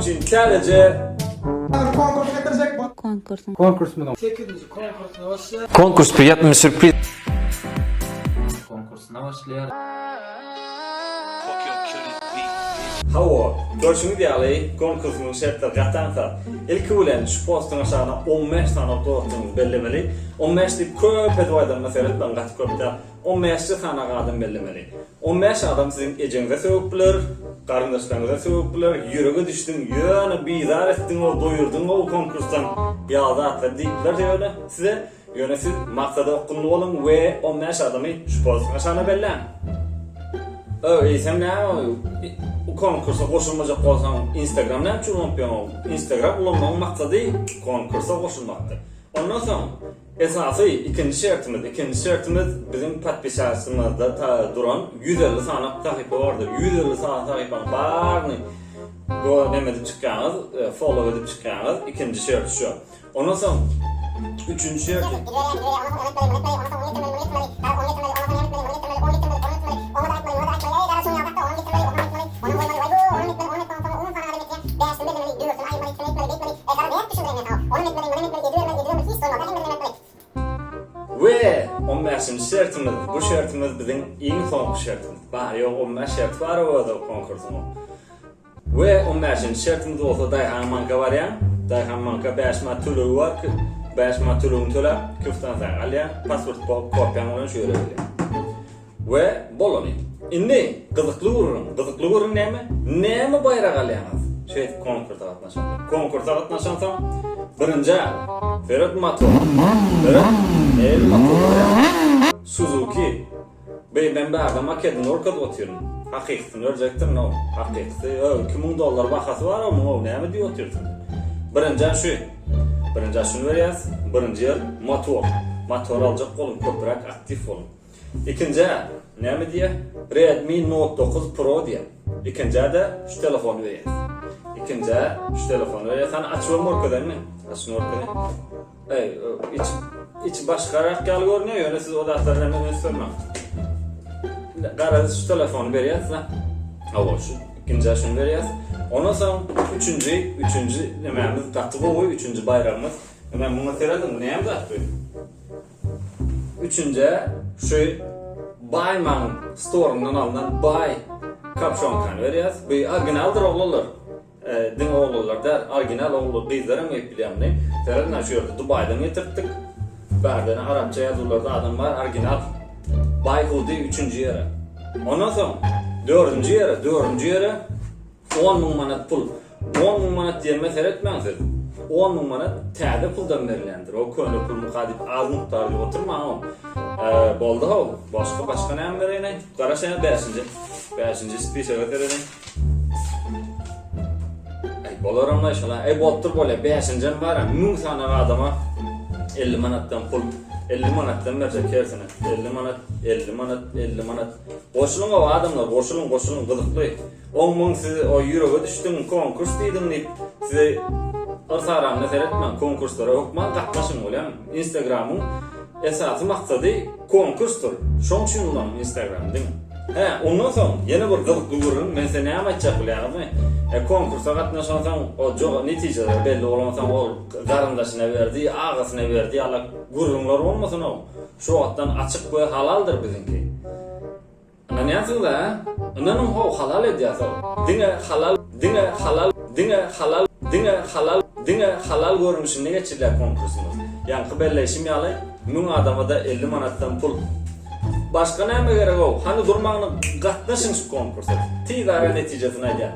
Sadece Konkurs getirecek bu. Konkurs mu? 8. konkursuna başlayalım. konkurs bir sürpriz. Konkursuna başlayar. Hava, görüşümü diyalı konkursunun şartları qatansa. İlk ulen şu postun aşağına 15 tane dostunuz bellemeli. 15 deyip köp edvaydan mesela ben qatı köpte 15 tane adam bellemeli. 15 adam sizin ecenize sebep bulur, qarındaşlarınıza sebep bulur, yüreğe düştün, yönü bizar ettin o doyurdun o konkurstan yağda atlar deyipler diyorlar size. Yönü siz maksada okunlu olun ve 15 adamı şu postun aşağına bellen. Öyleyse ne o konkursa koşulmayacak olsan Instagram'dan çulunpiyon ol. Instagram ulanmanın maksadı konkursa koşulmaktır. Ondan sonra esası ikinci şartımız bizim patpisasımızda duran 150 tane takipi vardır. 150 tane takipin barını nemedip çıkanız, follow edip çıkanız ikinci şart şu. Ondan sonra üçüncü şart ve 15. şartımız, bu şartımız bizim en son şartımız. Bari 15 şart var o da konkursun. Ve 15. şartımız olsa Dayhan Manka var ya, Dayhan Manka 5 matulu var, 5 matulun tula, küftan sağal ya, pasport kopyan olan şöyle öyle. Ve boloni. Indi kızıklı vurun neme bayrak alyanız. Konkursa katnaşan. Konkursa katnaşansam birinci Ferhat Mato. El Mato. Suzuki. Ben adama kedin orkada oturuyorum. Hakikatini örecektir no. Hakikati $2000 bakası var ama o neme diye oturuyorsun. Birinci şunu veriyaz. Birinci yer motor alacak olun, köpürek aktif olun. İkinci neme diye? Redmi Note 9 Pro diye. İkinci de şu telefonu veriyaz. Sen açıyorum orkadan mı? Açın orkadan. İç başkarak gel görünüyor. Yani siz o dağıtlarına hemen sorma. Garaz şu telefonu veriyaz da. Hava şu. İkinci şunu veriyaz. Ondan sonra üçüncü nememiz tatlı bu. Üçüncü bayrağımız. Hemen bunu söyledim. Neyem tatlı? Üçüncü şu Bayman Store'undan alınan Bay kapşon kan veriyaz. Bu orijinaldir oğullar. Din oğullar der. Orijinal oğullar kızlarım hep biliyorum ne. Söyledim şu yerde Dubai'den getirttik. Berdene Arapça yazılarda adam var. Orijinal Bay Hudi 3. yere. Ondan sonra 4. yere 10.000 manat pul. 10.000 manat diye mesele etmezsiniz. 10.000 manat täze puldan verilendir. O köne pul mukadip az miktarda oturma o. Bolda o. Başka näme berene? Garaşana 5. spesial verelim. Bolaram inşallah. Boltur bole 5. var. 1000 tane adama 50 manattan pul 50 manattan verecek her sene. 50 manat. Koşulun o adamlar, koşulun gıdıklı. 10.000 siz o euroga düştün konkurs dedim deyip size arsaramda seyretmen konkurslara hukman katlaşın olayım. Instagram'ın esası maksadı konkurstur. Şon için ulan Instagram değil mi? Ondan sonra yeni bir gıdıklı vurun. Ben size ne yapacak olayım mı? Konkursa katlaşansan o neticeler belli olansan o qarındaşına verdi, ağasına verdi, Allah gururlar olmasın o. Şu attan açık koy halaldır bizimki. Ne yapsın da? Ananım o halal ediyorsa. Dine halal görünüşünde geçirler konkursunuz. Yani belleşim yalı, 1000 adama da 50 manattan pul. Başka neme gerek o? Hani durmağını katlaşın şu konkursa. Tigara neticesine gel.